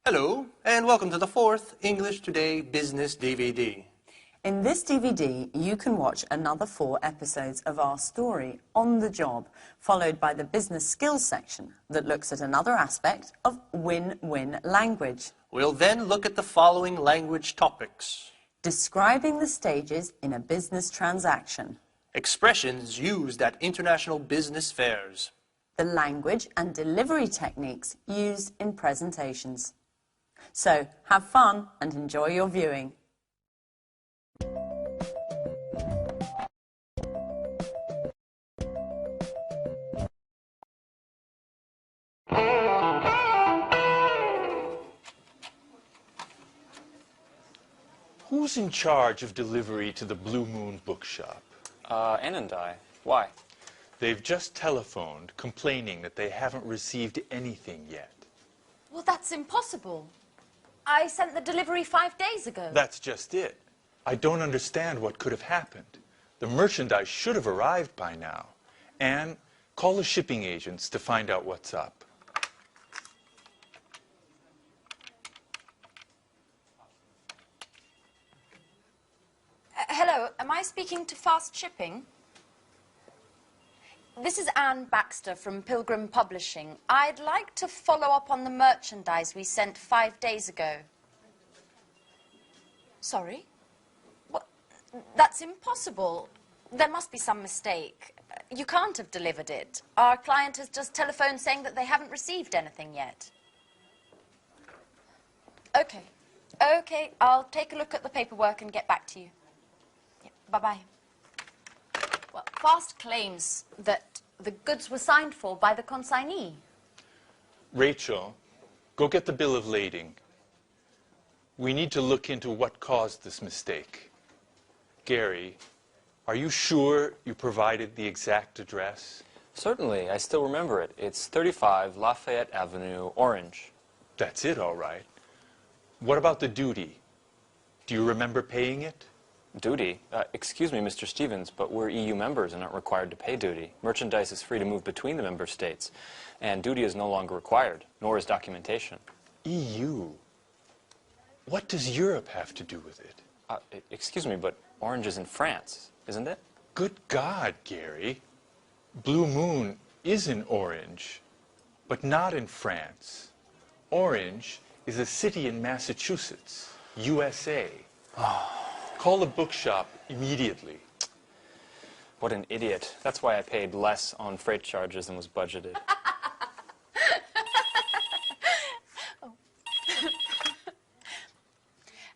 Hello, and welcome to the 4th English Today Business DVD. In this DVD, you can watch another 4 episodes of our story, On the Job, followed by the business skills section that looks at another aspect of win-win language. We'll then look at the following language topics. Describing the stages in a business transaction. Expressions used at international business fairs. The language and delivery techniques used in presentations. So, have fun and enjoy your viewing. Who's in charge of delivery to the Blue Moon bookshop? Ann and I. Why? They've just telephoned complaining that they haven't received anything yet. Well, that's impossible. I sent the delivery 5 days ago. That's just it. I don't understand what could have happened. The merchandise should have arrived by now. Anne, call the shipping agents to find out what's up. Hello, am I speaking to Fast Shipping? This is Anne Baxter from Pilgrim Publishing. I'd like to follow up on the merchandise we sent 5 days ago. Sorry? What? That's impossible. There must be some mistake. You can't have delivered it. Our client has just telephoned saying that they haven't received anything yet. Okay. Okay, I'll take a look at the paperwork and get back to you. Yeah, bye-bye. Well, Fast claims that the goods were signed for by the consignee. Rachel, go get the bill of lading. We need to look into what caused this mistake. Gary, are you sure you provided the exact address? Certainly, I still remember it. It's 35 Lafayette Avenue, Orange. That's it, all right. What about the duty? Do you remember paying it? Duty? Excuse me, Mr. Stevens, but we're EU members and aren't required to pay duty. Merchandise is free to move between the member states, and duty is no longer required, nor is documentation. EU? What does Europe have to do with it? Excuse me, but Orange is in France, isn't it? Good God, Gary. Blue Moon is in Orange, but not in France. Orange is a city in Massachusetts, USA. Call the bookshop immediately. What an idiot. That's why I paid less on freight charges than was budgeted.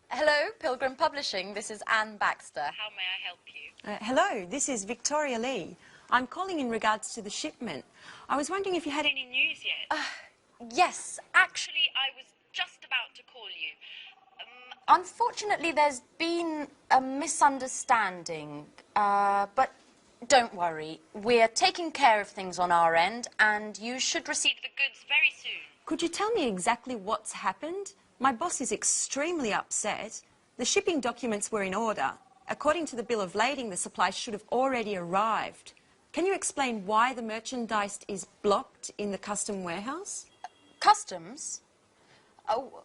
Hello, Pilgrim Publishing. This is Anne Baxter. How may I help you? Hello, this is Victoria Lee. I'm calling in regards to the shipment. I was wondering if you had any news yet? Yes, actually, I was just about to call you. Unfortunately, there's been a misunderstanding, but don't worry. We're taking care of things on our end, and you should receive the goods very soon. Could you tell me exactly what's happened? My boss is extremely upset. The shipping documents were in order. According to the bill of lading, the supplies should have already arrived. Can you explain why the merchandise is blocked in the custom warehouse? Customs? Oh,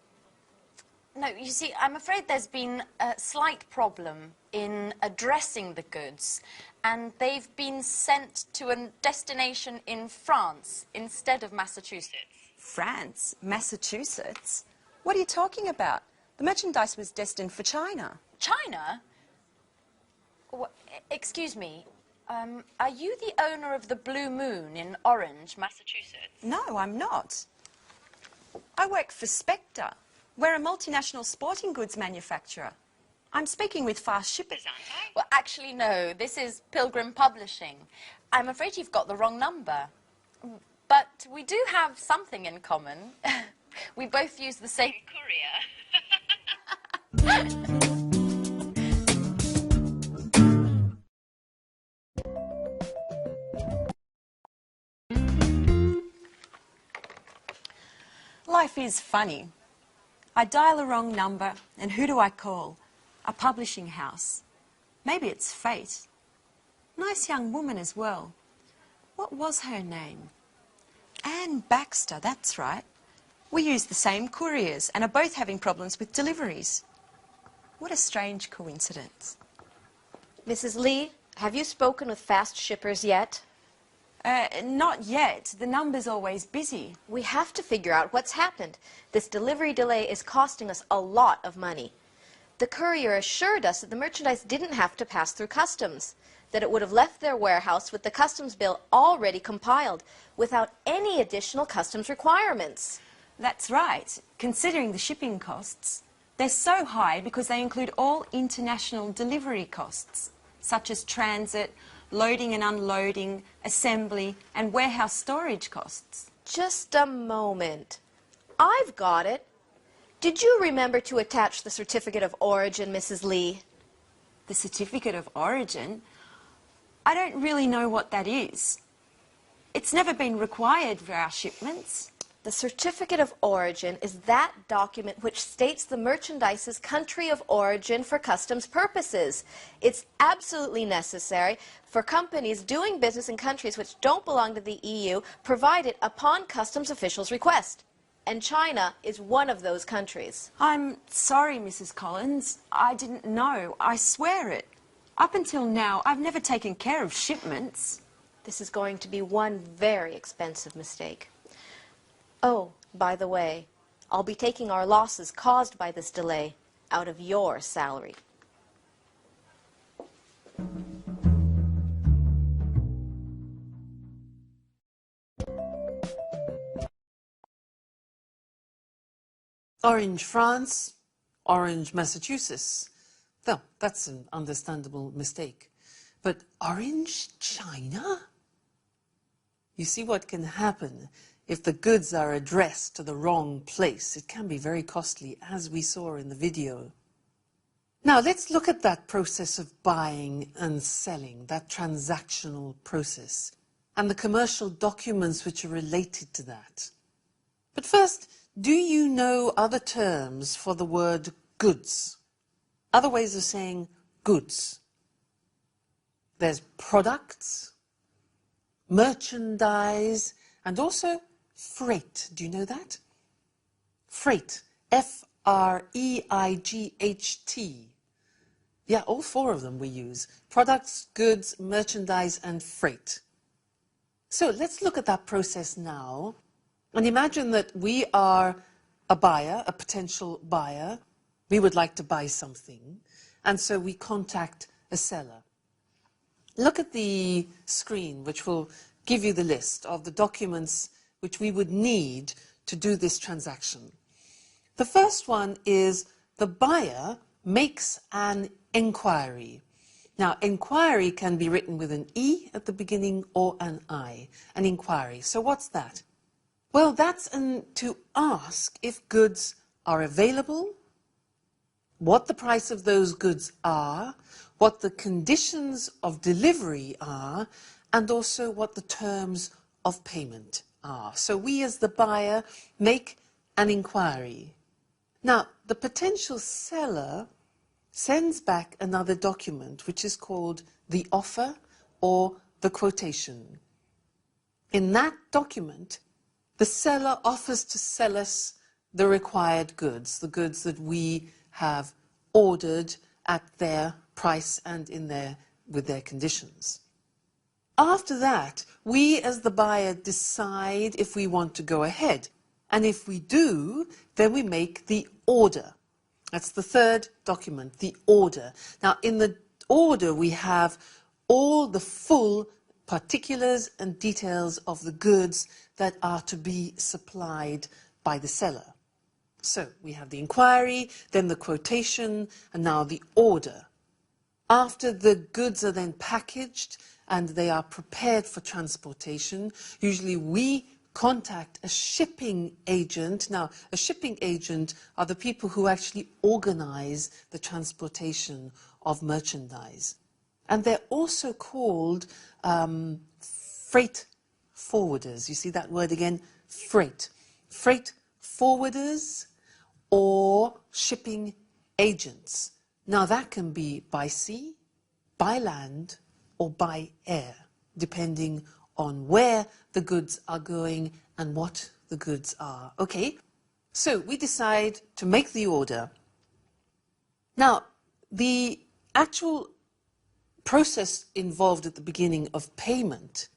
no, you see, I'm afraid there's been a slight problem in addressing the goods, and they've been sent to a destination in France instead of Massachusetts. France? Massachusetts? What are you talking about? The merchandise was destined for China. China? Excuse me, are you the owner of the Blue Moon in Orange, Massachusetts? No, I'm not. I work for Spectre. We're a multinational sporting goods manufacturer. I'm speaking with Fast Shippers, aren't I? Well, actually, no. This is Pilgrim Publishing. I'm afraid you've got the wrong number. But we do have something in common. We both use the same courier. Life is funny. I dial a wrong number, and who do I call? A publishing house. Maybe it's fate. Nice young woman as well. What was her name? Anne Baxter, that's right. We use the same couriers and are both having problems with deliveries. What a strange coincidence. Mrs. Lee, have you spoken with fast shippers yet? Not yet. The number's always busy. We have to figure out what's happened. This delivery delay is costing us a lot of money. The courier assured us that the merchandise didn't have to pass through customs, that it would have left their warehouse with the customs bill already compiled, without any additional customs requirements. That's right. Considering the shipping costs, they're so high because they include all international delivery costs, such as transit, loading and unloading, assembly, and warehouse storage costs. Just a moment. I've got it. Did you remember to attach the certificate of origin, Mrs. Lee? The certificate of origin? I don't really know what that is. It's never been required for our shipments. The certificate of origin is that document which states the merchandise's country of origin for customs purposes. It's absolutely necessary for companies doing business in countries which don't belong to the EU, provided upon customs officials' request. And China is one of those countries. I'm sorry, Mrs. Collins. I didn't know. I swear it. Up until now, I've never taken care of shipments. This is going to be one very expensive mistake. Oh, by the way, I'll be taking our losses caused by this delay out of your salary. Orange, France, Orange, Massachusetts. Well, that's an understandable mistake. But Orange, China? You see what can happen if the goods are addressed to the wrong place. It can be very costly, as we saw in the video. Now, let's look at that process of buying and selling, that transactional process, and the commercial documents which are related to that. But first, do you know other terms for the word goods? Other ways of saying goods. There's products, merchandise, and also freight. Do you know that? Freight. F-R-E-I-G-H-T. Yeah, all four of them we use. Products, goods, merchandise, and freight. So let's look at that process now. And imagine that we are a buyer, a potential buyer. We would like to buy something. And so we contact a seller. Look at the screen, which will give you the list of the documents which we would need to do this transaction. The first one is the buyer makes an inquiry. Now, inquiry can be written with an E at the beginning or an I, an inquiry. So what's that? Well, that's to ask if goods are available, what the price of those goods are, what the conditions of delivery are, and also what the terms of payment are. So we as the buyer make an inquiry. Now, the potential seller sends back another document which is called the offer or the quotation. In that document, the seller offers to sell us the required goods, the goods that we have ordered at their price and with their conditions. After that, we as the buyer decide if we want to go ahead. And if we do, then we make the order. That's the third document, the order. Now, in the order, we have all the full particulars and details of the goods that are to be supplied by the seller. So we have the inquiry, then the quotation, and now the order. After the goods are then packaged and they are prepared for transportation, usually we contact a shipping agent. Now, a shipping agent are the people who actually organize the transportation of merchandise. And they're also called freight forwarders. You see that word again? Freight. Freight forwarders or shipping agents. Now, that can be by sea, by land, or by air, depending on where the goods are going and what the goods are. Okay, So we decide to make the order. Now, the actual process involved at the beginning of payment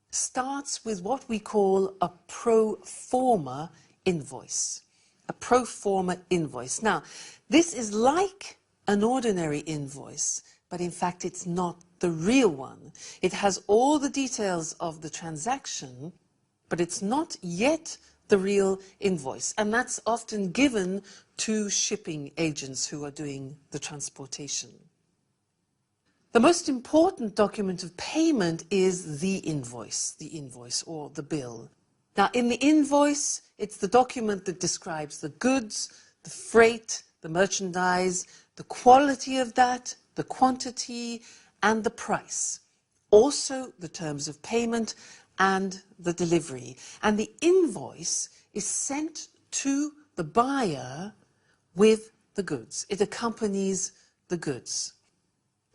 starts with what we call a pro forma invoice. A pro forma invoice. Now, this is like an ordinary invoice, but in fact it's not the real one. It has all the details of the transaction, but it's not yet the real invoice. And that's often given to shipping agents who are doing the transportation. The most important document of payment is the invoice or the bill. Now, in the invoice, it's the document that describes the goods, the freight, the merchandise, the quality of that, the quantity, and the price. Also, the terms of payment and the delivery. And the invoice is sent to the buyer with the goods. It accompanies the goods.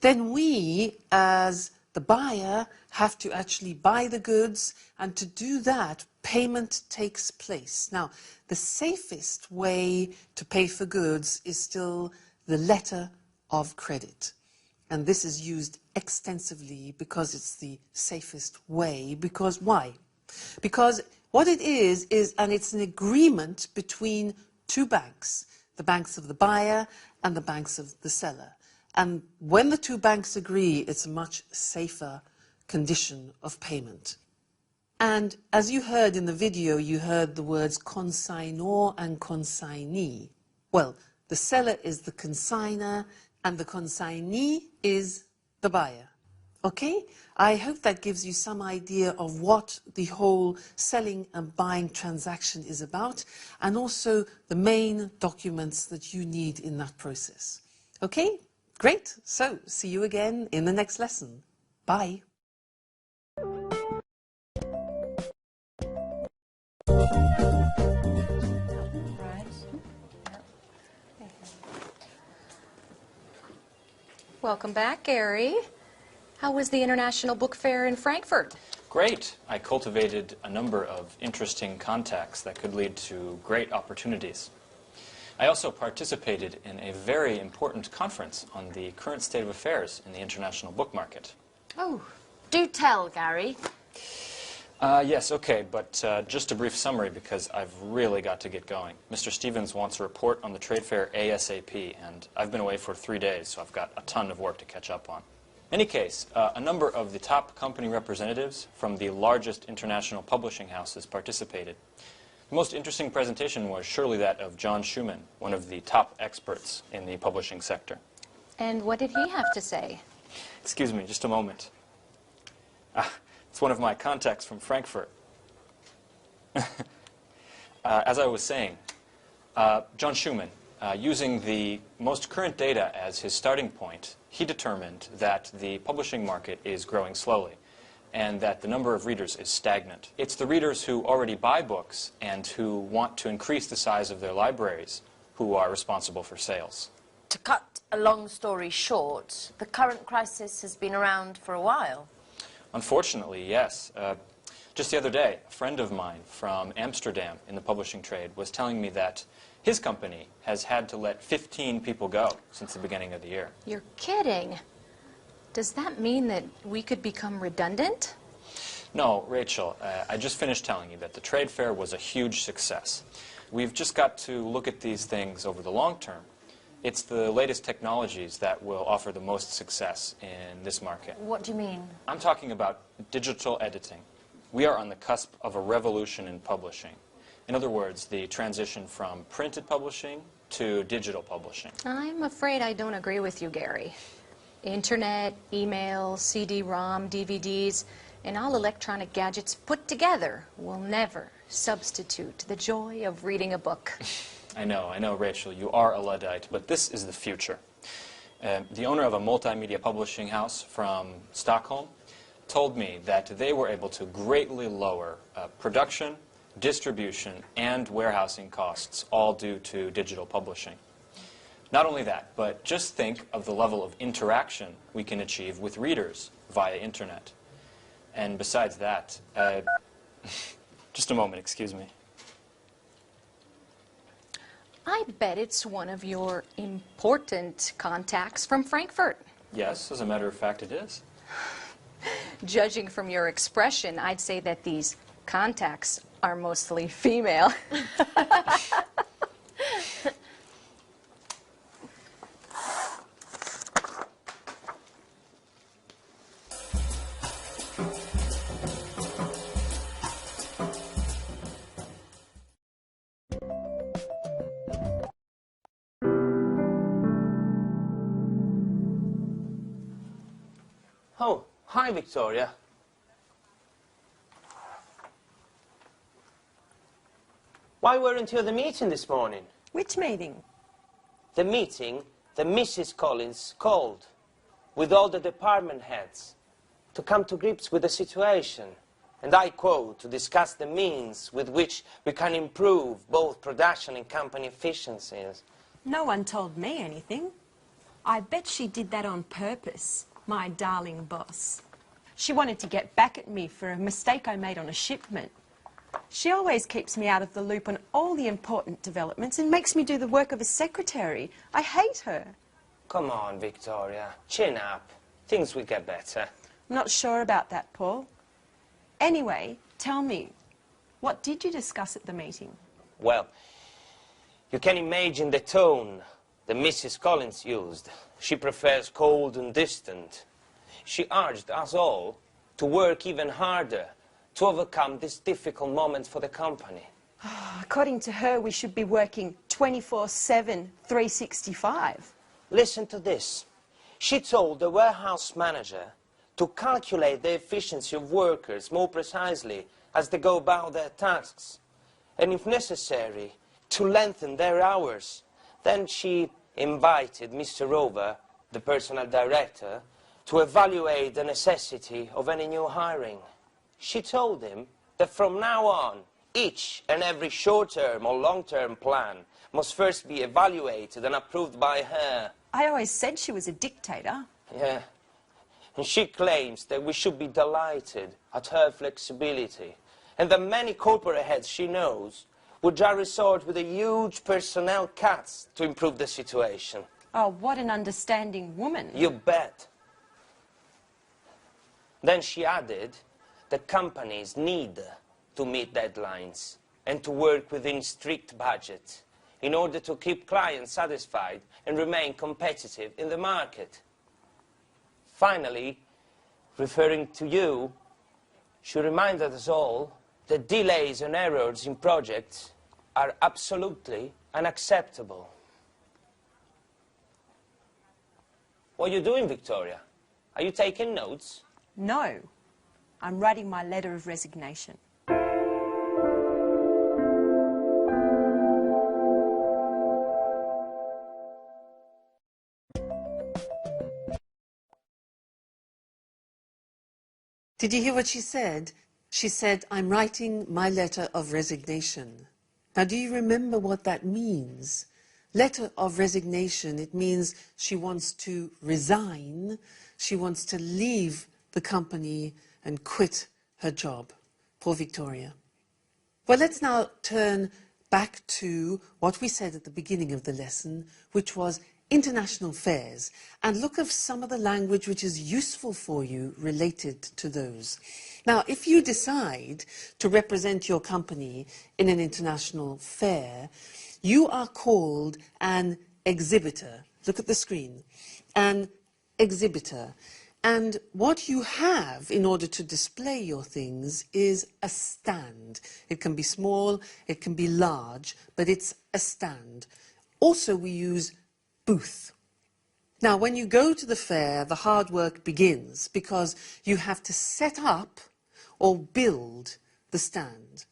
Then we, as the buyer, have to actually buy the goods, and to do that, payment takes place. Now, the safest way to pay for goods is still the letter of credit. And this is used extensively because it's the safest way. Because why? Because what it is, and it's an agreement between two banks, the banks of the buyer and the banks of the seller. And when the two banks agree, it's a much safer condition of payment. And as you heard in the video, you heard the words consignor and consignee. Well, the seller is the consigner and the consignee is the buyer. Okay? I hope that gives you some idea of what the whole selling and buying transaction is about, and also the main documents that you need in that process. Okay? Great. So, see you again in the next lesson. Bye. Welcome back, Gary. How was the International Book Fair in Frankfurt? Great. I cultivated a number of interesting contacts that could lead to great opportunities. I also participated in a very important conference on the current state of affairs in the international book market. Oh, do tell, Gary. Yes, okay, but just a brief summary because I've really got to get going. Mr. Stevens wants a report on the trade fair ASAP, and I've been away for 3 days, so I've got a ton of work to catch up on. In any case, a number of the top company representatives from the largest international publishing houses participated. The most interesting presentation was surely that of John Schumann, one of the top experts in the publishing sector. And what did he have to say? Excuse me, just a moment. It's one of my contacts from Frankfurt. As I was saying, John Schumann, using the most current data as his starting point, he determined that the publishing market is growing slowly and that the number of readers is stagnant. It's the readers who already buy books and who want to increase the size of their libraries who are responsible for sales. To cut a long story short, the current crisis has been around for a while. Unfortunately, yes. Just the other day, a friend of mine from Amsterdam in the publishing trade was telling me that his company has had to let 15 people go since the beginning of the year. You're kidding. Does that mean that we could become redundant? No, Rachel, I just finished telling you that the trade fair was a huge success. We've just got to look at these things over the long term. It's the latest technologies that will offer the most success in this market. What do you mean? I'm talking about digital editing. We are on the cusp of a revolution in publishing. In other words, the transition from printed publishing to digital publishing. I'm afraid I don't agree with you, Gary. Internet, email, CD-ROM, DVDs, and all electronic gadgets put together will never substitute the joy of reading a book. I know, Rachel, you are a Luddite, but this is the future. The owner of a multimedia publishing house from Stockholm told me that they were able to greatly lower production, distribution, and warehousing costs, all due to digital publishing. Not only that, but just think of the level of interaction we can achieve with readers via internet. And besides that, just a moment, excuse me. I bet it's one of your important contacts from Frankfurt. Yes, as a matter of fact, it is. Judging from your expression, I'd say that these contacts are mostly female. Oh, hi, Victoria. Why weren't you at the meeting this morning? Which meeting? The meeting that Mrs. Collins called with all the department heads to come to grips with the situation. And I quote, to discuss the means with which we can improve both production and company efficiencies. No one told me anything. I bet she did that on purpose, my darling boss. She wanted to get back at me for a mistake I made on a shipment. She always keeps me out of the loop on all the important developments and makes me do the work of a secretary. I hate her. Come on, Victoria. Chin up. Things will get better. I'm not sure about that, Paul. Anyway, tell me, what did you discuss at the meeting? Well, you can imagine the tone that Mrs. Collins used. She prefers cold and distant. She urged us all to work even harder to overcome this difficult moment for the company. According to her, we should be working 24/7, 365. Listen to this. She told the warehouse manager to calculate the efficiency of workers more precisely as they go about their tasks, and if necessary, to lengthen their hours. Then she invited Mr. Rover, the personnel director, to evaluate the necessity of any new hiring. She told him that from now on, each and every short-term or long-term plan must first be evaluated and approved by her. I always said she was a dictator. Yeah. And she claims that we should be delighted at her flexibility, and that many corporate heads she knows would just resort with a huge personnel cuts to improve the situation. Oh, what an understanding woman. You bet. Then she added that companies need to meet deadlines and to work within strict budgets in order to keep clients satisfied and remain competitive in the market. Finally, referring to you, she reminded us all that delays and errors in projects are absolutely unacceptable. What are you doing, Victoria? Are you taking notes? No, I'm writing my letter of resignation. Did you hear what she said? She said, I'm writing my letter of resignation. Now, do you remember what that means? Letter of resignation, it means she wants to resign, she wants to leave the company and quit her job. Poor Victoria. Well, let's now turn back to what we said at the beginning of the lesson, which was international fairs, and look at some of the language which is useful for you related to those. Now, if you decide to represent your company in an international fair, you are called an exhibitor. Look at the screen. An exhibitor. And what you have in order to display your things is a stand. It can be small, it can be large, but it's a stand. Also, we use booth. Now, when you go to the fair, the hard work begins because you have to set up or build the stand.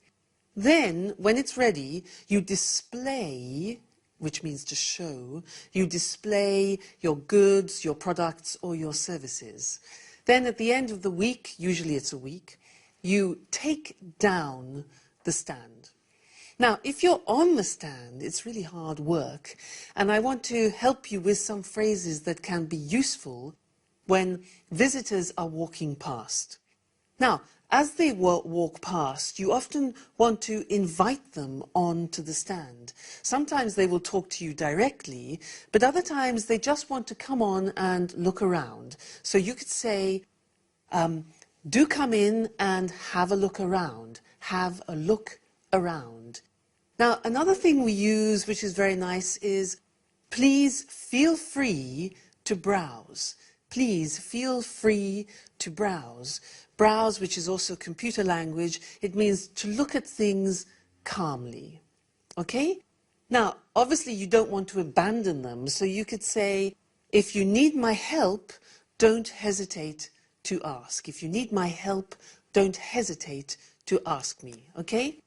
Then, when it's ready, you display, which means to show, you display your goods, your products, or your services. Then at the end of the week, usually it's a week, you take down the stand. Now, if you're on the stand, it's really hard work, and I want to help you with some phrases that can be useful when visitors are walking past. Now, as they walk past, you often want to invite them onto the stand. Sometimes they will talk to you directly, but other times they just want to come on and look around. So you could say, do come in and have a look around. Have a look around. Now, another thing we use, which is very nice, is please feel free to browse. Please feel free to browse. Browse, which is also computer language, it means to look at things calmly. Okay? Now, obviously you don't want to abandon them, so you could say, if you need my help, don't hesitate to ask. If you need my help, don't hesitate to ask me. Okay?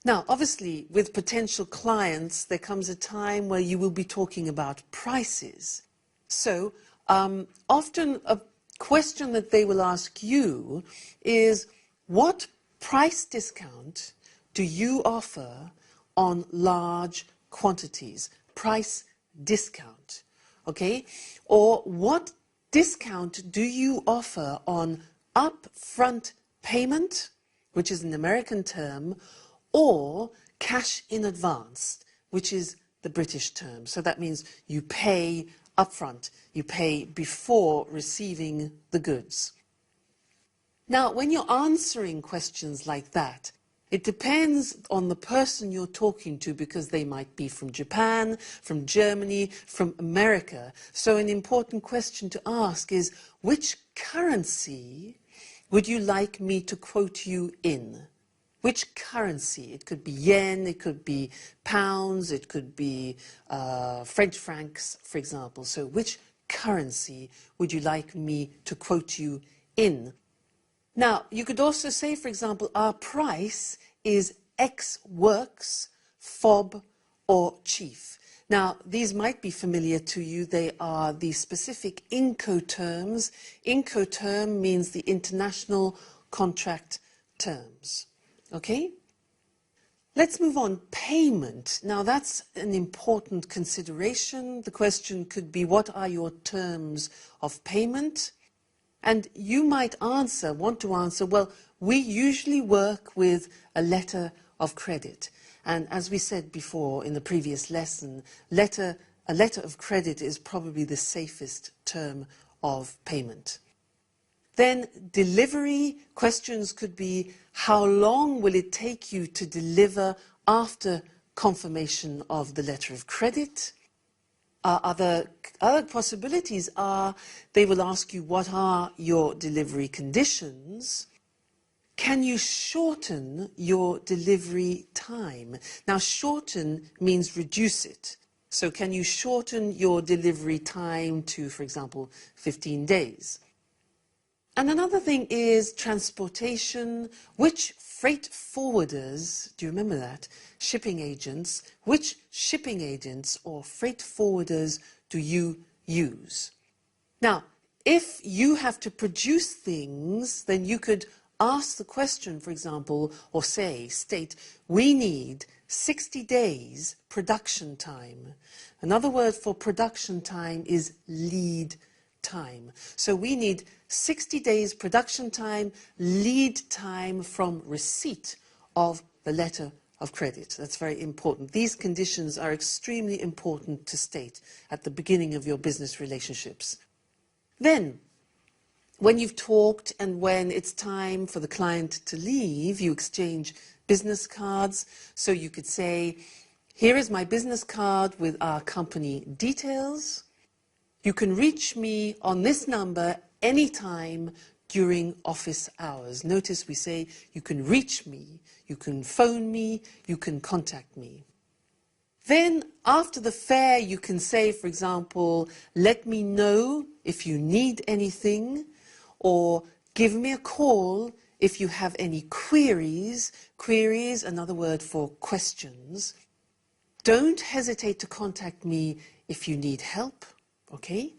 Now, obviously, with potential clients, there comes a time where you will be talking about prices. So, often a question that they will ask you is, what price discount do you offer on large quantities? Price discount, okay? Or what discount do you offer on upfront payment, which is an American term, or cash in advance, which is the British term. So that means you pay upfront. You pay before receiving the goods. Now, when you're answering questions like that, it depends on the person you're talking to, because they might be from Japan, from Germany, from America. So an important question to ask is, which currency would you like me to quote you in? Which currency? It could be yen, it could be pounds, it could be French francs, for example. So which currency would you like me to quote you in? Now, you could also say, for example, our price is X works, fob, or chief. Now, these might be familiar to you. They are the specific Incoterms. Incoterm means the international contract terms. Okay? Let's move on. Payment. Now, that's an important consideration. The question could be, what are your terms of payment? And you might want to answer, well, we usually work with a letter of credit. And as we said before in the previous lesson, a letter of credit is probably the safest term of payment. Then delivery questions could be, how long will it take you to deliver after confirmation of the letter of credit? Other possibilities are, they will ask you, what are your delivery conditions? Can you shorten your delivery time? Now, shorten means reduce it. So can you shorten your delivery time to, for example, 15 days? And another thing is transportation. Which freight forwarders, do you remember that? Shipping agents. Which shipping agents or freight forwarders do you use? Now, if you have to produce things, then you could ask the question, for example, or state, we need 60 days production time. Another word for production time is lead time. So we need 60 days production time, lead time from receipt of the letter of credit. That's very important. These conditions are extremely important to state at the beginning of your business relationships. Then, when you've talked and when it's time for the client to leave, you exchange business cards. So you could say, here is my business card with our company details. You can reach me on this number anytime during office hours. Notice we say you can reach me, you can phone me, you can contact me. Then after the fare you can say, for example, let me know if you need anything, or give me a call if you have any queries. Queries, another word for questions. Don't hesitate to contact me if you need help. Okay?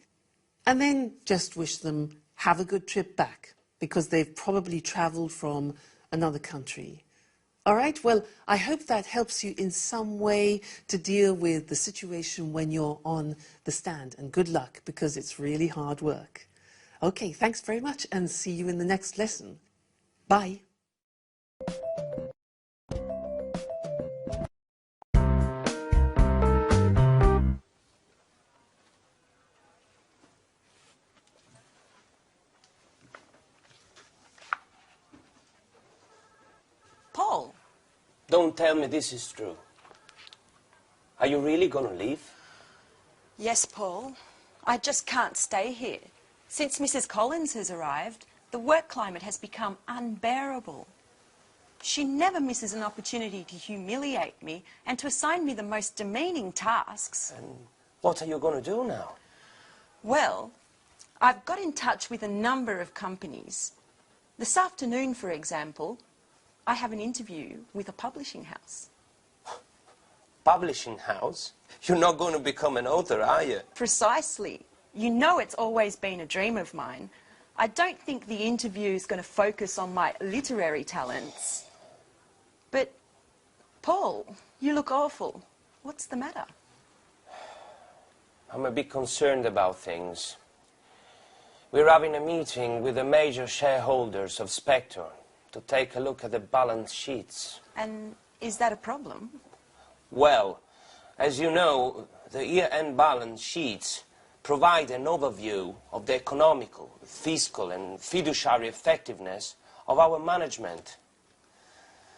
And then just wish them have a good trip back, because they've probably traveled from another country. All right? Well, I hope that helps you in some way to deal with the situation when you're on the stand. And good luck, because it's really hard work. Okay, thanks very much, and see you in the next lesson. Bye. Paul, Don't tell me this is true. Are you really going to leave? yes, Paul. I just can't stay here. Since Mrs. Collins has arrived, the work climate has become unbearable. She never misses an opportunity to humiliate me and to assign me the most demeaning tasks. And what are you going to do now? Well, I've got in touch with a number of companies. This afternoon, for example, I have an interview with a publishing house. Publishing house? You're not going to become an author, are you? Precisely. You know it's always been a dream of mine. I don't think the interview is going to focus on my literary talents. But, Paul, you look awful. What's the matter? I'm a bit concerned about things. We're having a meeting with the major shareholders of Spectre to take a look at the balance sheets. And is that a problem? Well, as you know, the year-end balance sheets provide an overview of the economical, fiscal and fiduciary effectiveness of our management.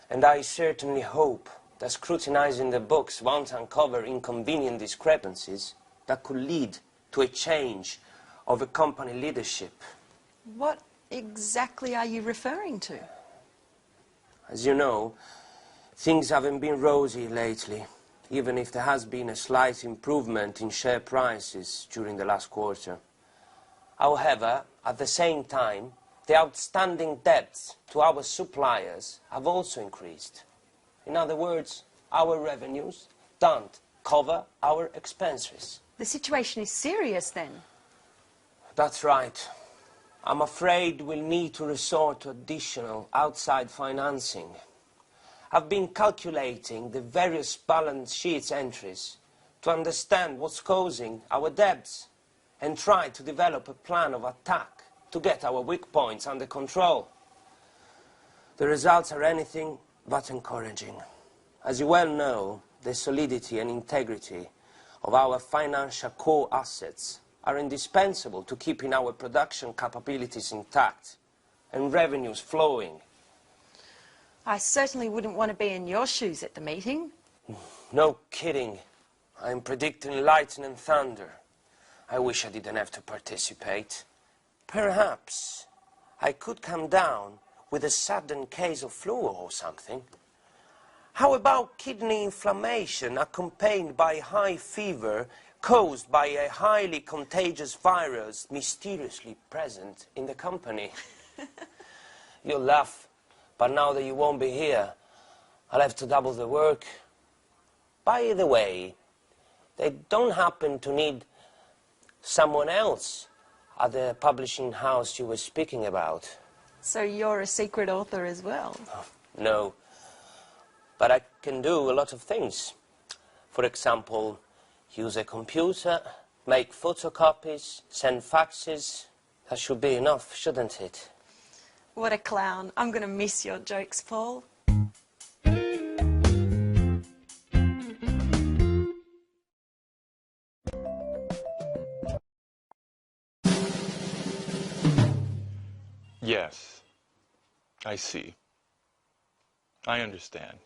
And I certainly hope that scrutinizing the books won't uncover inconvenient discrepancies that could lead to a change of a company leadership. What exactly are you referring to? As you know, things haven't been rosy lately, even if there has been a slight improvement in share prices during the last quarter. However, at the same time, the outstanding debts to our suppliers have also increased. In other words, our revenues don't cover our expenses. The situation is serious then. That's right. I'm afraid we'll need to resort to additional outside financing. I've been calculating the various balance sheets entries to understand what's causing our debts and try to develop a plan of attack to get our weak points under control. The results are anything but encouraging. As you well know, the solidity and integrity of our financial core assets are indispensable to keeping our production capabilities intact and revenues flowing. I certainly wouldn't want to be in your shoes at the meeting. No kidding. I'm predicting lightning and thunder. I wish I didn't have to participate. Perhaps I could come down with a sudden case of flu or something. How about kidney inflammation accompanied by high fever caused by a highly contagious virus mysteriously present in the company? You'll laugh, but now that you won't be here, I'll have to double the work. By the way, they don't happen to need someone else at the publishing house you were speaking about. So you're a secret author as well? No, but I can do a lot of things. For example, use a computer, make photocopies, send faxes. That should be enough, shouldn't it? What a clown. I'm going to miss your jokes, Paul. Yes, I see. I understand.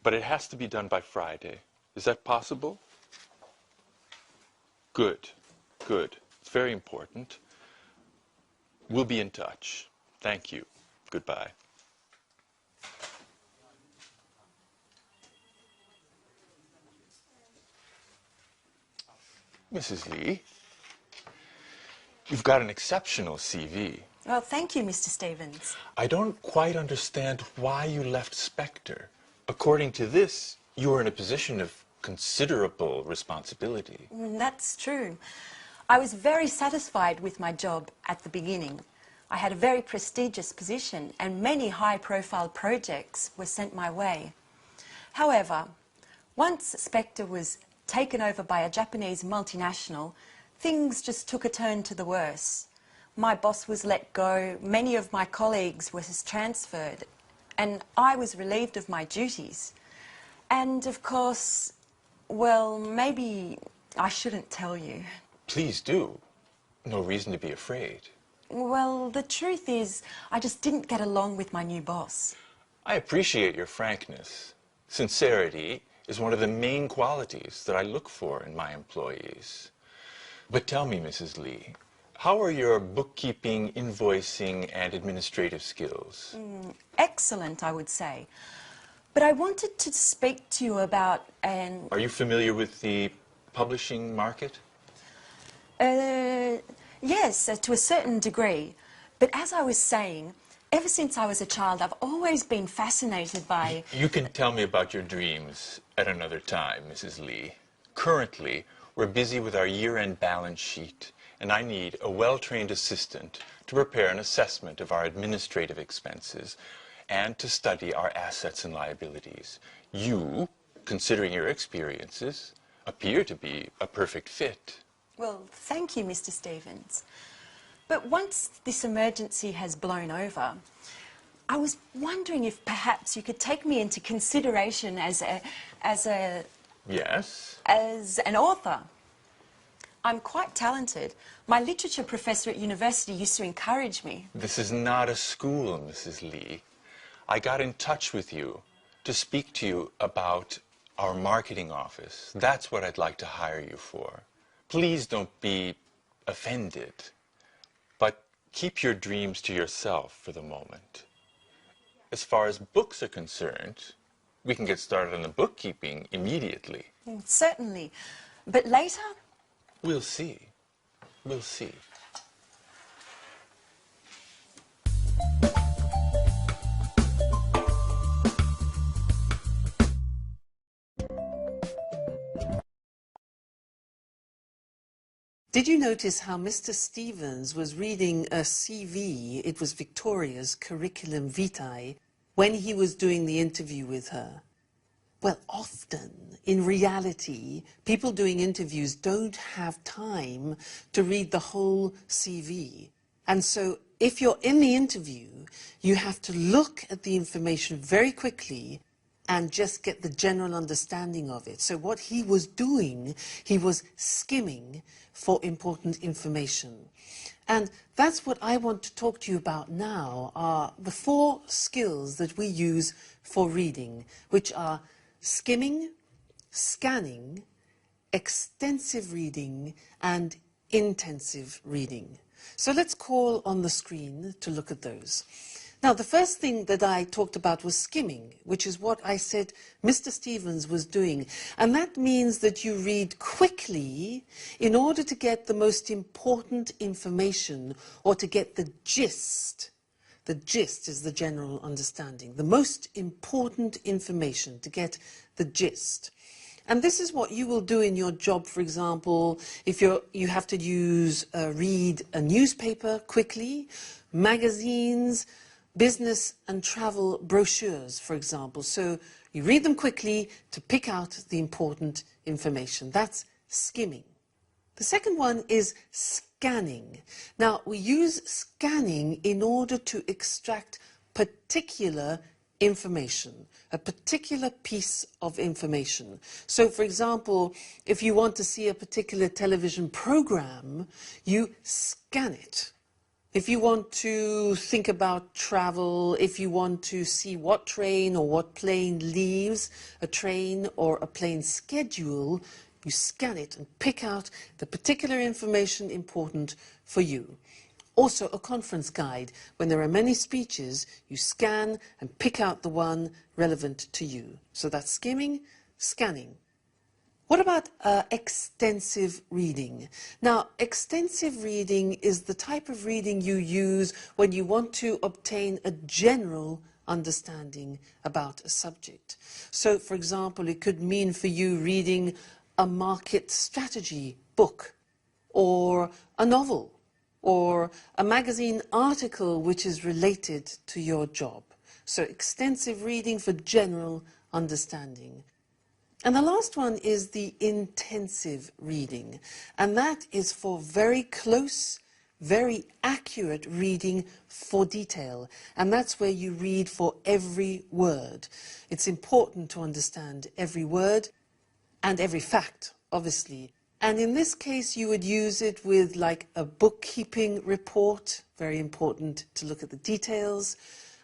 But it has to be done by Friday. Is that possible? Good, good. It's very important. We'll be in touch. Thank you. Goodbye. Mrs. Lee, you've got an exceptional CV. Well, thank you, Mr. Stevens. I don't quite understand why you left Spectre. According to this, you were in a position of considerable responsibility. That's true. I was very satisfied with my job at the beginning. I had a very prestigious position and many high-profile projects were sent my way. However, once Spectre was taken over by a Japanese multinational, things just took a turn to the worse. My boss was let go, many of my colleagues were transferred, and I was relieved of my duties. And of course, well, maybe I shouldn't tell you. Please do. No reason to be afraid. Well, the truth is, I just didn't get along with my new boss. I appreciate your frankness. Sincerity is one of the main qualities that I look for in my employees. But tell me, Mrs. Lee, how are your bookkeeping, invoicing, and administrative skills? Excellent, I would say. But I wanted to speak to you about an... Are you familiar with the publishing market? Yes, to a certain degree. But as I was saying, ever since I was a child, I've always been fascinated by... You can tell me about your dreams at another time, Mrs. Lee. Currently, we're busy with our year-end balance sheet, and I need a well-trained assistant to prepare an assessment of our administrative expenses and to study our assets and liabilities. You, considering your experiences, appear to be a perfect fit. Well, thank you, Mr. Stevens. But once this emergency has blown over, I was wondering if perhaps you could take me into consideration as Yes? as an author. I'm quite talented. My literature professor at university used to encourage me. This is not a school, Mrs. Lee. I got in touch with you to speak to you about our marketing office. That's what I'd like to hire you for. Please don't be offended, but keep your dreams to yourself for the moment. As far as books are concerned, we can get started on the bookkeeping immediately. Certainly. But later? We'll see. We'll see. Did you notice how Mr. Stevens was reading a CV, it was Victoria's curriculum vitae, when he was doing the interview with her? Well, often, in reality, people doing interviews don't have time to read the whole CV. And so, if you're in the interview, you have to look at the information very quickly and just get the general understanding of it. So what he was doing, he was skimming for important information. And that's what I want to talk to you about now, are the 4 skills that we use for reading, which are skimming, scanning, extensive reading, and intensive reading. So let's call on the screen to look at those. Now, the first thing that I talked about was skimming, which is what I said Mr. Stevens was doing. And that means that you read quickly in order to get the most important information or to get the gist. The gist is the general understanding, the most important information, to get the gist. And this is what you will do in your job, for example, if you have to read a newspaper quickly, magazines, business and travel brochures, for example. So you read them quickly to pick out the important information. That's skimming. The second one is scanning. Now, we use scanning in order to extract particular information, a particular piece of information. So, for example, if you want to see a particular television program, you scan it. If you want to think about travel, if you want to see what train or what plane leaves a train or a plane schedule, you scan it and pick out the particular information important for you. Also, a conference guide. When there are many speeches, you scan and pick out the one relevant to you. So that's skimming, scanning. What about extensive reading? Now, extensive reading is the type of reading you use when you want to obtain a general understanding about a subject. So, for example, it could mean for you reading a market strategy book, or a novel, or a magazine article which is related to your job. So, extensive reading for general understanding. And the last one is the intensive reading, and that is for very close, very accurate reading for detail. And that's where you read for every word. It's important to understand every word and every fact, obviously. And in this case, you would use it with like a bookkeeping report, very important to look at the details,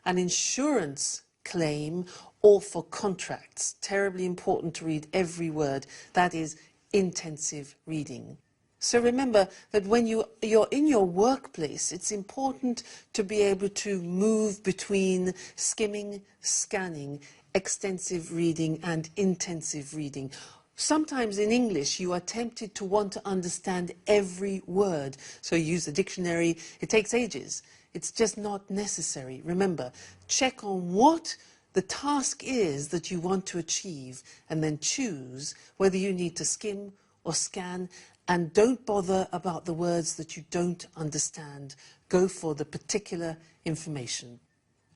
an insurance claim, or for contracts. Terribly important to read every word. That is intensive reading. So remember that when you're in your workplace, it's important to be able to move between skimming, scanning, extensive reading and intensive reading. Sometimes in English you are tempted to want to understand every word, so you use the dictionary. It takes ages. It's just not necessary. Remember, check on what the task is that you want to achieve and then choose whether you need to skim or scan, and don't bother about the words that you don't understand. Go for the particular information.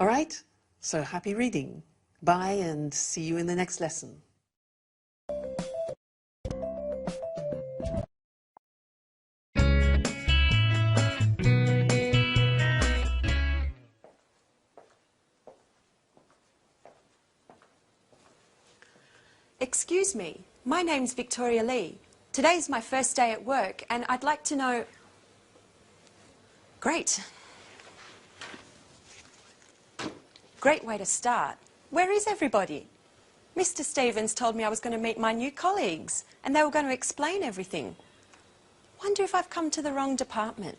All right? So happy reading. Bye and see you in the next lesson. Excuse me, my name's Victoria Lee. Today's my first day at work and I'd like to know... Great. Great way to start. Where is everybody? Mr. Stevens told me I was going to meet my new colleagues and they were going to explain everything. Wonder if I've come to the wrong department.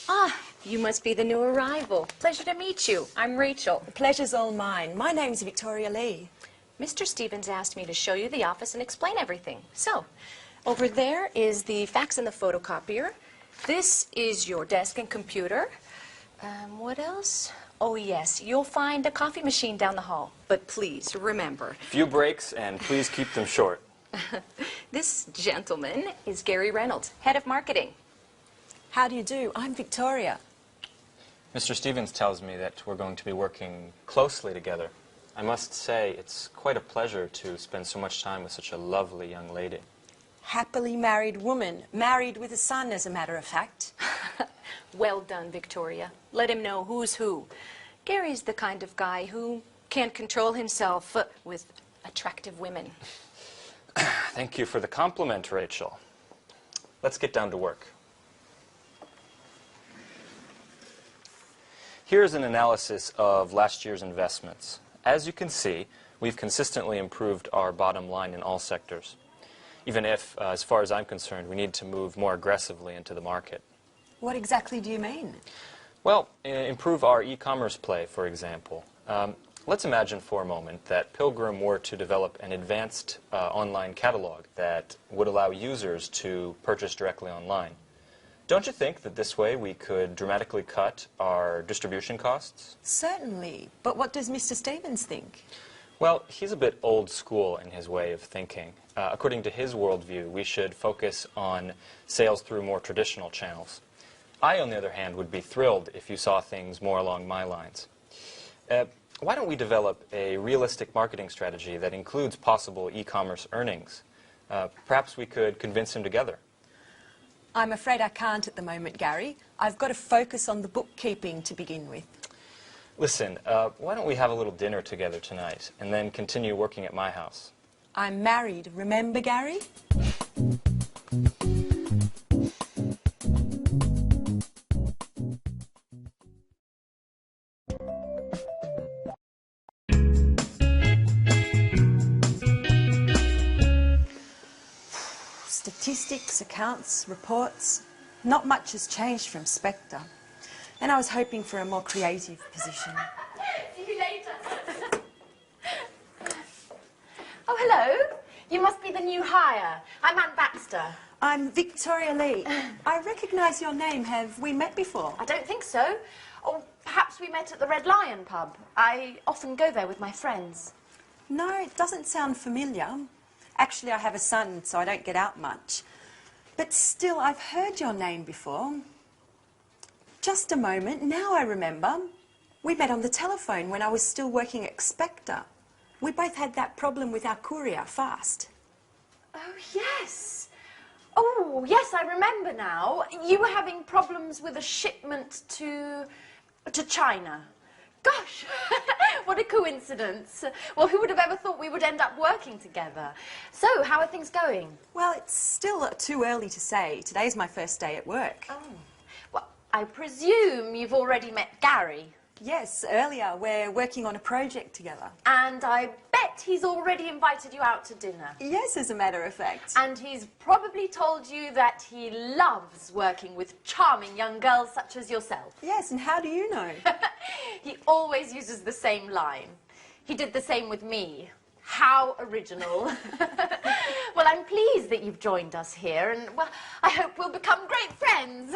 Ah, you must be the new arrival. Pleasure to meet you. I'm Rachel. The pleasure's all mine. My name's Victoria Lee. Mr. Stevens asked me to show you the office and explain everything. So, over there is the fax and the photocopier. This is your desk and computer. What else? Oh, yes, you'll find a coffee machine down the hall. But please, remember... Few breaks, and please keep them short. This gentleman is Gary Reynolds, head of marketing. How do you do? I'm Victoria. Mr. Stevens tells me that we're going to be working closely together. I must say, it's quite a pleasure to spend so much time with such a lovely young lady. Happily married woman, married with a son, as a matter of fact. Well done, Victoria. Let him know who's who. Gary's the kind of guy who can't control himself with attractive women. Thank you for the compliment, Rachel. Let's get down to work. Here's an analysis of last year's investments. As you can see, we've consistently improved our bottom line in all sectors, even if, as far as I'm concerned, we need to move more aggressively into the market. What exactly do you mean? Well, improve our e-commerce play, for example. Let's imagine for a moment that Pilgrim were to develop an advanced online catalog that would allow users to purchase directly online. Don't you think that this way we could dramatically cut our distribution costs? Certainly. But what does Mr. Stevens think? Well, he's a bit old school in his way of thinking. According to his worldview, we should focus on sales through more traditional channels. I, on the other hand, would be thrilled if you saw things more along my lines. Why don't we develop a realistic marketing strategy that includes possible e-commerce earnings? Perhaps we could convince him together. I'm afraid I can't at the moment, Gary. I've got to focus on the bookkeeping to begin with. Listen, why don't we have a little dinner together tonight and then continue working at my house? I'm married, remember, Gary? Statistics, accounts, reports. Not much has changed from Spectre. And I was hoping for a more creative position. See you later. Oh, hello. You must be the new hire. I'm Anne Baxter. I'm Victoria Lee. I recognise your name. Have we met before? I don't think so. Or perhaps we met at the Red Lion pub. I often go there with my friends. No, it doesn't sound familiar. Actually, I have a son, so I don't get out much. But still, I've heard your name before. Just a moment, now I remember. We met on the telephone when I was still working at Spectre. We both had that problem with our courier, Fast. Oh, yes. Oh, yes, I remember now. You were having problems with a shipment to China. Gosh, what a coincidence. Well, who would have ever thought we would end up working together? So, how are things going? Well, it's still too early to say. Today's my first day at work. Oh, well, I presume you've already met Gary. Yes, earlier. We're working on a project together. And I bet he's already invited you out to dinner. Yes, as a matter of fact. And he's probably told you that he loves working with charming young girls such as yourself. Yes, and how do you know? He always uses the same line. He did the same with me. How original. Well, I'm pleased that you've joined us here, and, well, I hope we'll become great friends.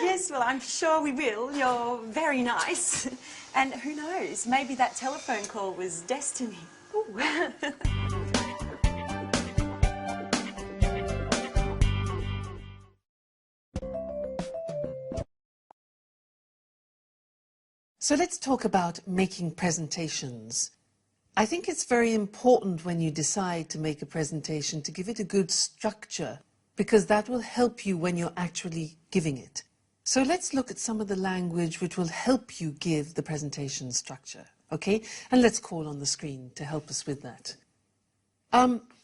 Yes, well, I'm sure we will. You're very nice. And who knows, maybe that telephone call was destiny. So let's talk about making presentations. I think it's very important when you decide to make a presentation to give it a good structure, because that will help you when you're actually giving it. So let's look at some of the language which will help you give the presentation structure, okay? And let's call on the screen to help us with that.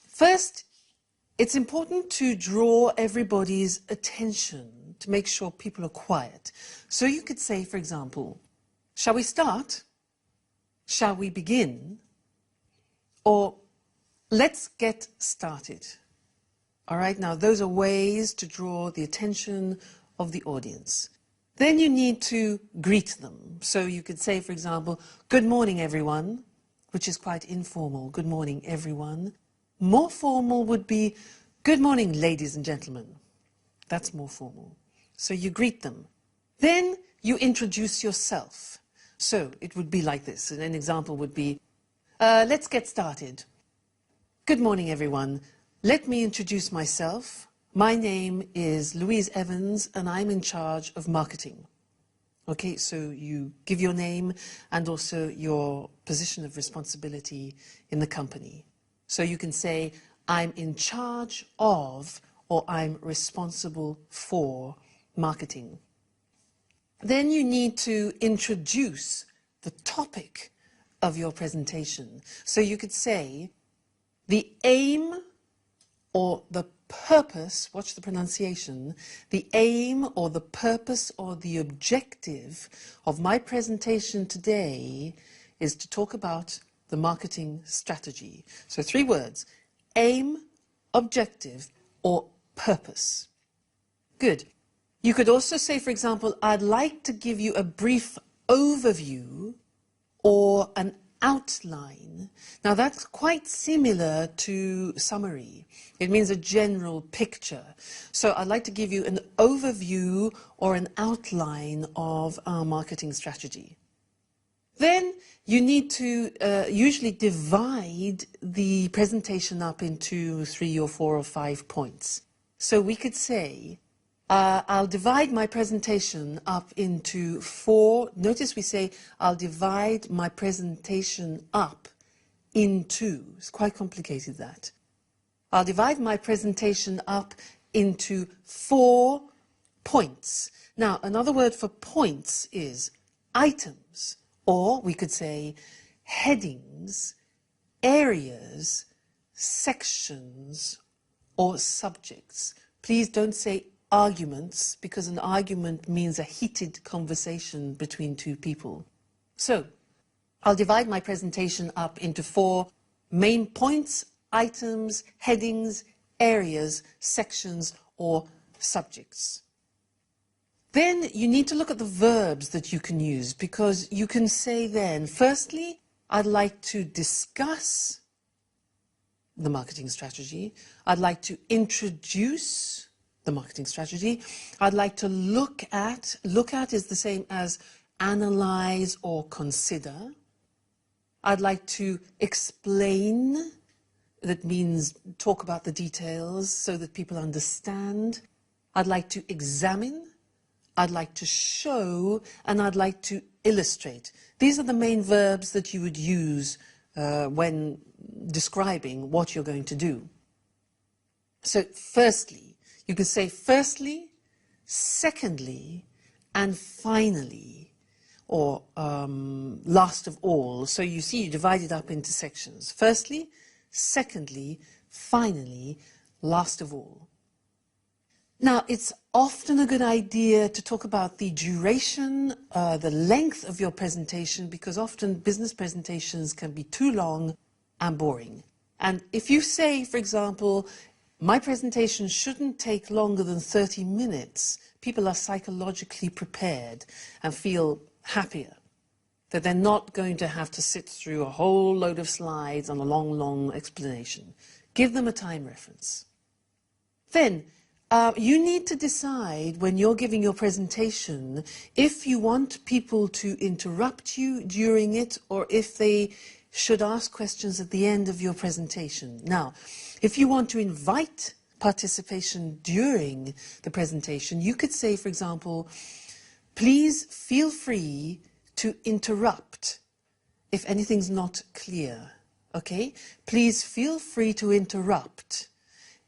First, it's important to draw everybody's attention to make sure people are quiet. So you could say, for example, shall we start? Shall we begin? Or let's get started. All right, now those are ways to draw the attention of the audience. Then you need to greet them. So you could say, for example, good morning, everyone, which is quite informal. Good morning, everyone. More formal would be, good morning, ladies and gentlemen. That's more formal. So you greet them. Then you introduce yourself. So it would be like this. And an example would be, let's get started. Good morning, everyone. Let me introduce myself. My name is Louise Evans, and I'm in charge of marketing. Okay, so you give your name and also your position of responsibility in the company. So you can say, I'm in charge of, or I'm responsible for marketing. Then you need to introduce the topic of your presentation. So you could say, the aim or the purpose, watch the pronunciation, the aim or the purpose or the objective of my presentation today is to talk about the marketing strategy. So 3 words, aim, objective, or purpose. Good. You could also say, for example, I'd like to give you a brief overview or an outline. Now that's quite similar to summary. It means a general picture. So I'd like to give you an overview or an outline of our marketing strategy. Then you need to usually divide the presentation up into 3 or 4 or 5 points. So we could say, I'll divide my presentation up into 4. Notice we say, I'll divide my presentation up into. It's quite complicated, that. I'll divide my presentation up into 4 points. Now, another word for points is items, or we could say headings, areas, sections, or subjects. Please don't say arguments, because an argument means a heated conversation between 2 people. So, I'll divide my presentation up into 4 main points, items, headings, areas, sections, or subjects. Then you need to look at the verbs that you can use, because you can say then, firstly, I'd like to discuss the marketing strategy. I'd like to introduce the marketing strategy. I'd like to look at. Look at is the same as analyze or consider. I'd like to explain. That means talk about the details so that people understand. I'd like to examine. I'd like to show, and I'd like to illustrate. These are the main verbs that you would use when describing what you're going to do. So firstly, you can say firstly, secondly, and finally, or last of all. So you see, you divide it up into sections. Firstly, secondly, finally, last of all. Now, it's often a good idea to talk about the duration, the length of your presentation, because often business presentations can be too long and boring. And if you say, for example, my presentation shouldn't take longer than 30 minutes, people are psychologically prepared and feel happier that they're not going to have to sit through a whole load of slides and a long, long explanation. Give them a time reference. Then, you need to decide when you're giving your presentation if you want people to interrupt you during it or if they should ask questions at the end of your presentation. Now, if you want to invite participation during the presentation, you could say, for example, please feel free to interrupt if anything's not clear. Okay? Please feel free to interrupt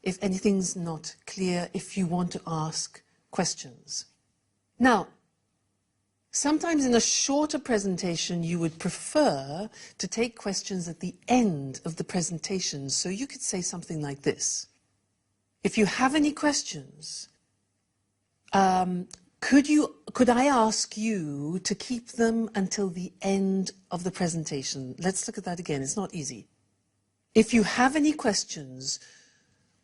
if anything's not clear, if you want to ask questions. Now, sometimes in a shorter presentation you would prefer to take questions at the end of the presentation, so you could say something like this. If you have any questions, could I ask you to keep them until the end of the presentation? Let's look at that again, it's not easy. If you have any questions,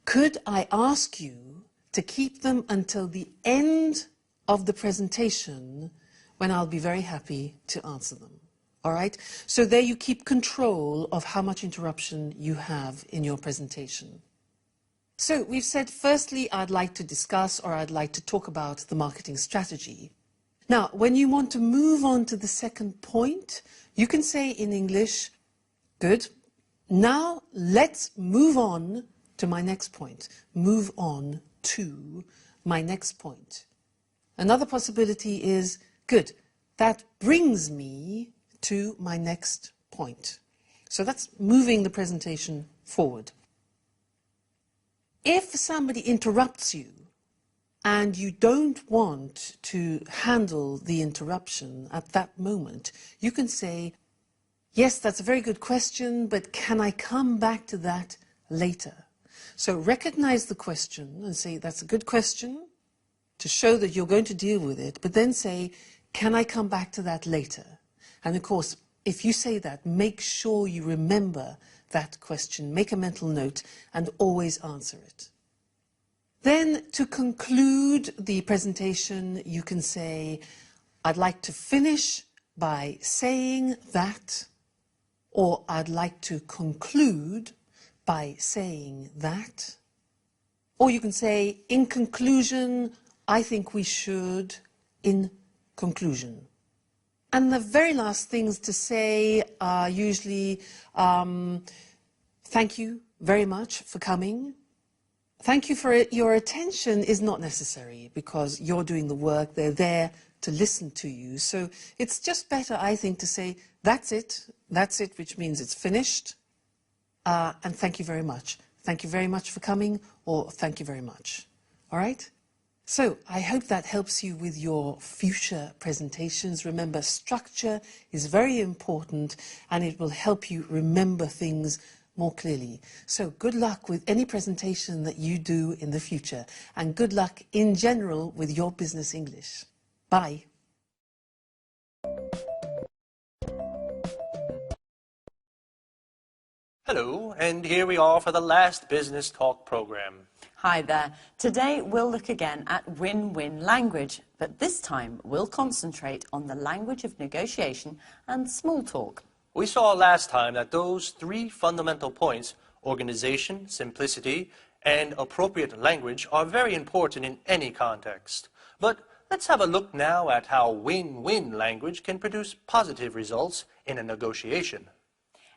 could I ask you to keep them until the end of the presentation, when I'll be very happy to answer them? All right? So there you keep control of how much interruption you have in your presentation. So we've said, firstly, I'd like to discuss or I'd like to talk about the marketing strategy. Now, when you want to move on to the second point, you can say in English, good, now let's move on to my next point. Move on to my next point. Another possibility is, good, that brings me to my next point. So that's moving the presentation forward. If somebody interrupts you and you don't want to handle the interruption at that moment, you can say, yes, that's a very good question, but can I come back to that later? So recognize the question and say, that's a good question, to show that you're going to deal with it, but then say, can I come back to that later? And of course, if you say that, make sure you remember that question, make a mental note, and always answer it. Then, to conclude the presentation, you can say, I'd like to finish by saying that, or I'd like to conclude by saying that. Or you can say, in conclusion, I think we should, in conclusion. And the very last things to say are usually, thank you very much for coming. Thank you for your attention is not necessary because you're doing the work, they're there to listen to you. So it's just better, I think, to say, that's it, which means it's finished, and thank you very much. Thank you very much for coming, or thank you very much. All right? So I hope that helps you with your future presentations. Remember, structure is very important and it will help you remember things more clearly. So good luck with any presentation that you do in the future, and good luck in general with your business English. Bye. Hello, and here we are for the last Business Talk program. Hi there. Today we'll look again at win-win language, but this time we'll concentrate on the language of negotiation and small talk. We saw last time that those three fundamental points, organization, simplicity, and appropriate language, are very important in any context. But let's have a look now at how win-win language can produce positive results in a negotiation.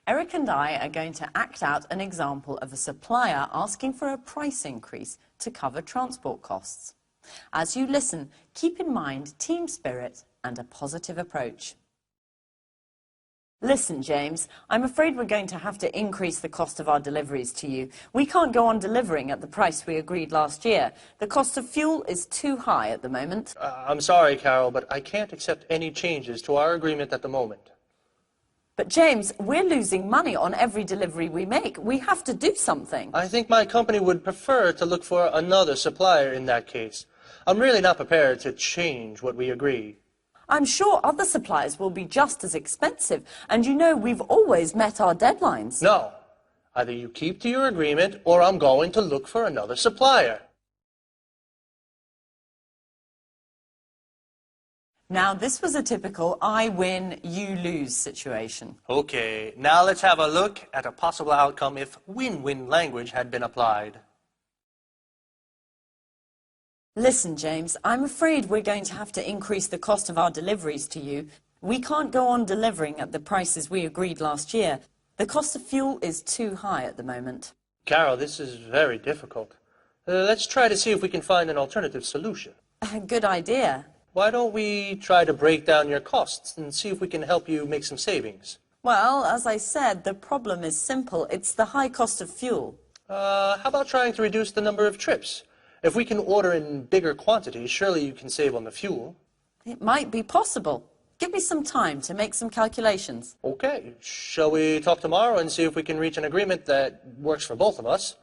Eric and I are going to act out an example of a supplier asking for a price increase to cover transport costs. As you listen, keep in mind team spirit and a positive approach. Listen, James, I'm afraid we're going to have to increase the cost of our deliveries to you. We can't go on delivering at the price we agreed last year. The cost of fuel is too high at the moment. I'm sorry, Carol, but I can't accept any changes to our agreement at the moment. But, James, we're losing money on every delivery we make. We have to do something. I think my company would prefer to look for another supplier in that case. I'm really not prepared to change what we agree. I'm sure other suppliers will be just as expensive, and you know we've always met our deadlines. No. Either you keep to your agreement, or I'm going to look for another supplier. Now, this was a typical I win, you lose situation. Okay, now let's have a look at a possible outcome if win-win language had been applied. Listen, James, I'm afraid we're going to have to increase the cost of our deliveries to you. We can't go on delivering at the prices we agreed last year. The cost of fuel is too high at the moment. Carol, this is very difficult. Let's try to see if we can find an alternative solution. Good idea. Why don't we try to break down your costs and see if we can help you make some savings? Well, as I said, the problem is simple. It's the high cost of fuel. How about trying to reduce the number of trips? If we can order in bigger quantities, surely you can save on the fuel. It might be possible. Give me some time to make some calculations. Okay. Shall we talk tomorrow and see if we can reach an agreement that works for both of us?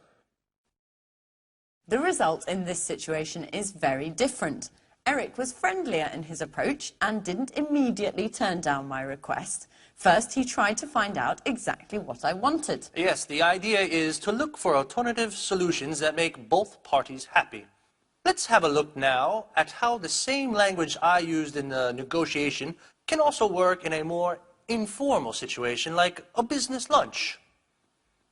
The result in this situation is very different. Eric was friendlier in his approach and didn't immediately turn down my request. First, he tried to find out exactly what I wanted. Yes, the idea is to look for alternative solutions that make both parties happy. Let's have a look now at how the same language I used in the negotiation can also work in a more informal situation like a business lunch.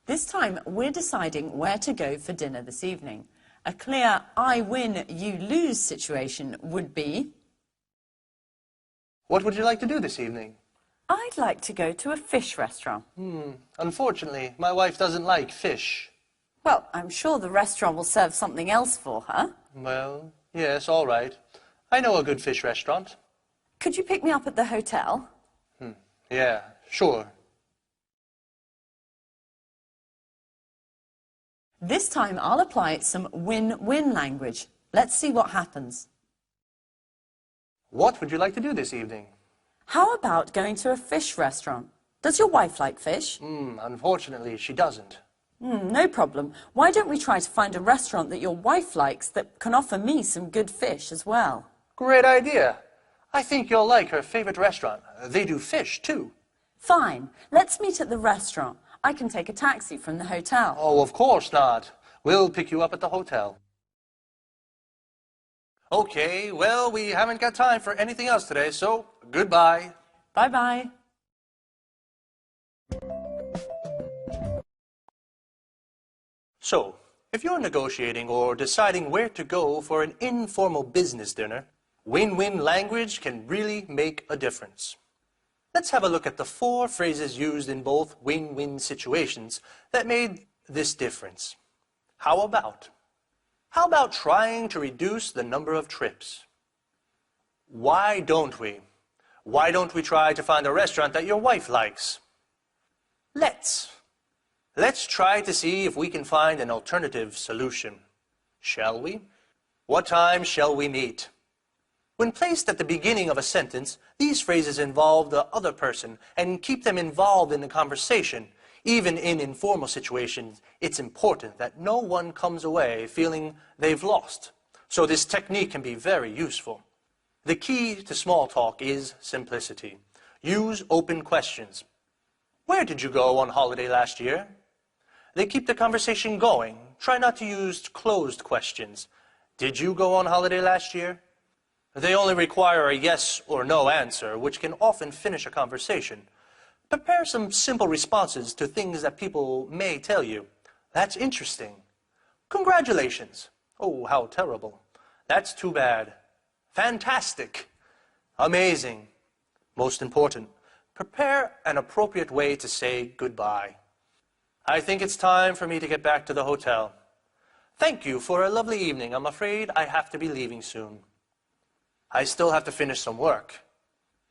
This time, we're deciding where to go for dinner this evening. A clear I win, you lose situation would be... What would you like to do this evening? I'd like to go to a fish restaurant. Unfortunately, my wife doesn't like fish. Well, I'm sure the restaurant will serve something else for her. Well, yes, all right. I know a good fish restaurant. Could you pick me up at the hotel? Yeah, sure. This time I'll apply some win-win language. Let's see what happens. What would you like to do this evening? How about going to a fish restaurant? Does your wife like fish? Unfortunately, she doesn't. No problem. Why don't we try to find a restaurant that your wife likes that can offer me some good fish as well? Great idea. I think you'll like her favorite restaurant. They do fish, too. Fine. Let's meet at the restaurant. I can take a taxi from the hotel. Oh, of course not. We'll pick you up at the hotel. Okay, well, we haven't got time for anything else today, so goodbye. Bye-bye. So, if you're negotiating or deciding where to go for an informal business dinner, win-win language can really make a difference. Let's have a look at the 4 phrases used in both win-win situations that made this difference. How about trying to reduce the number of trips? Why don't we? Why don't we try to find a restaurant that your wife likes? Let's try to see if we can find an alternative solution. Shall we? What time shall we meet? When placed at the beginning of a sentence, these phrases involve the other person and keep them involved in the conversation. Even in informal situations, it's important that no one comes away feeling they've lost. So this technique can be very useful. The key to small talk is simplicity. Use open questions. Where did you go on holiday last year? They keep the conversation going. Try not to use closed questions. Did you go on holiday last year? They only require a yes or no answer, which can often finish a conversation. Prepare some simple responses to things that people may tell you. That's interesting. Congratulations. Oh, how terrible. That's too bad. Fantastic. Amazing. Most important, prepare an appropriate way to say goodbye. I think it's time for me to get back to the hotel. Thank you for a lovely evening. I'm afraid I have to be leaving soon. I still have to finish some work.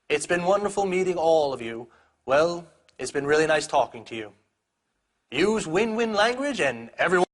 It's been wonderful meeting all of you. Well, it's been really nice talking to you. Use win-win language and everyone...